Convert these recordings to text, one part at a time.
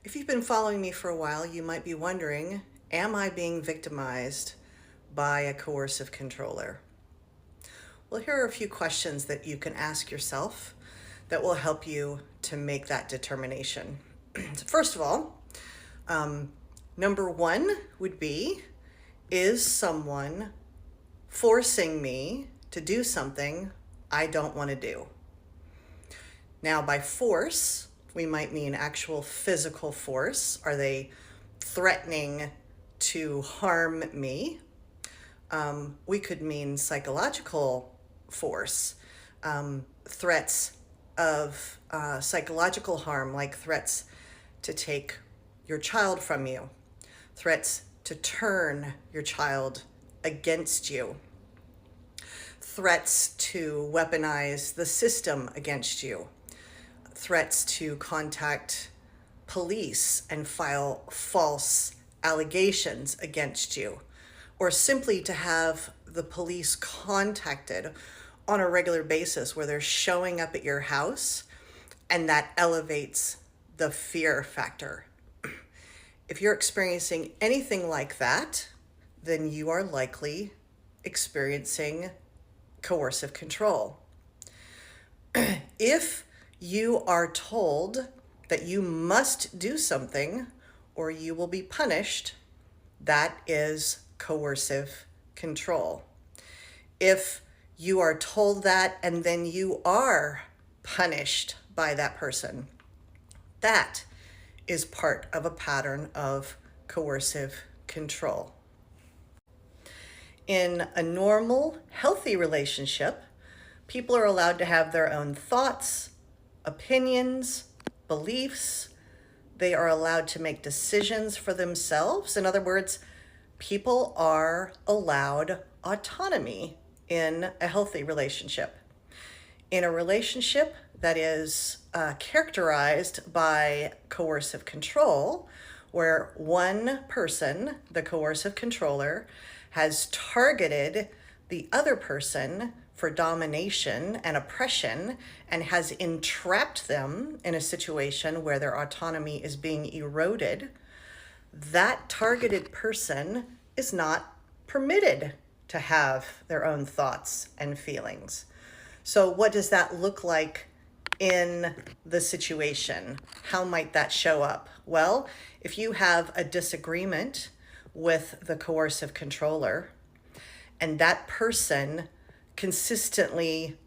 If you've been following me for a while, you might be wondering, am I being victimized by a coercive controller? Well, here are a few questions that you can ask yourself that will help you to make that determination. First of all, number one would be, is someone forcing me to do something I don't want to do? Now, by force, we might mean actual physical force. Are they threatening to harm me? We could mean psychological force, threats of psychological harm, like threats to take your child from you, threats to turn your child against you, threats to weaponize the system against you, threats to contact police and file false allegations against you, or simply to have the police contacted on a regular basis where they're showing up at your house, and that elevates the fear factor. If you're experiencing anything like that, then you are likely experiencing coercive control. If you are told that you must do something or you will be punished, that is coercive control. If you are told that and then you are punished by that person, that is part of a pattern of coercive control. In a normal, healthy relationship, people are allowed to have their own thoughts, opinions, beliefs. They are allowed to make decisions for themselves. In other words, people are allowed autonomy in a healthy relationship. In a relationship that is characterized by coercive control, where one person, the coercive controller, has targeted the other person for domination and oppression and has entrapped them in a situation where their autonomy is being eroded, that targeted person is not permitted to have their own thoughts and feelings. So what does that look like in the situation? How might that show up? Well, if you have a disagreement with the coercive controller and that person consistently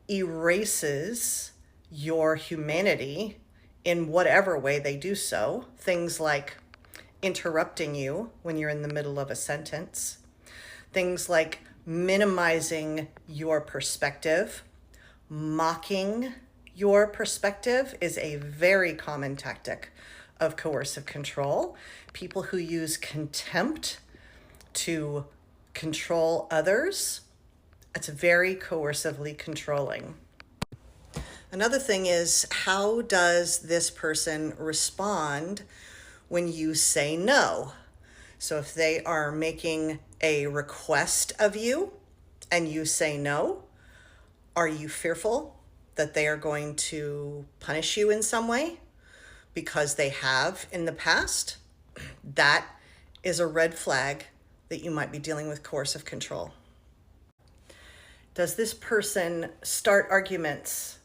erases your humanity in whatever way they do so, things like interrupting you when you're in the middle of a sentence, things like minimizing your perspective, mocking your perspective is a very common tactic of coercive control. People who use contempt to control others, it's very coercively controlling. Another thing is, how does this person respond when you say no? So if they are making a request of you and you say no, are you fearful that they are going to punish you in some way because they have in the past? That is a red flag that you might be dealing with coercive control. Does this person start arguments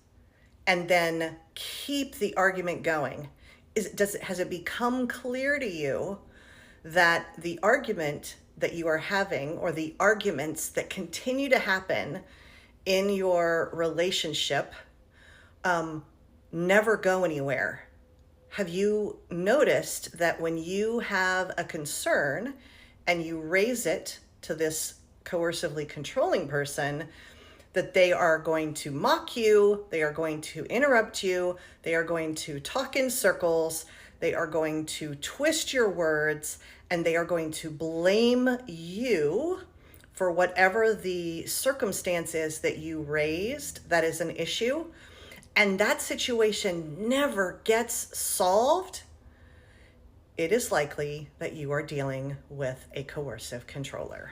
and then keep the argument going? Has it become clear to you that the argument that you are having, or the arguments that continue to happen in your relationship, never go anywhere? Have you noticed that when you have a concern and you raise it to this coercively controlling person, that they are going to mock you, they are going to interrupt you, they are going to talk in circles, they are going to twist your words, and they are going to blame you for whatever the circumstance is that you raised that is an issue, and that situation never gets solved? It is likely that you are dealing with a coercive controller.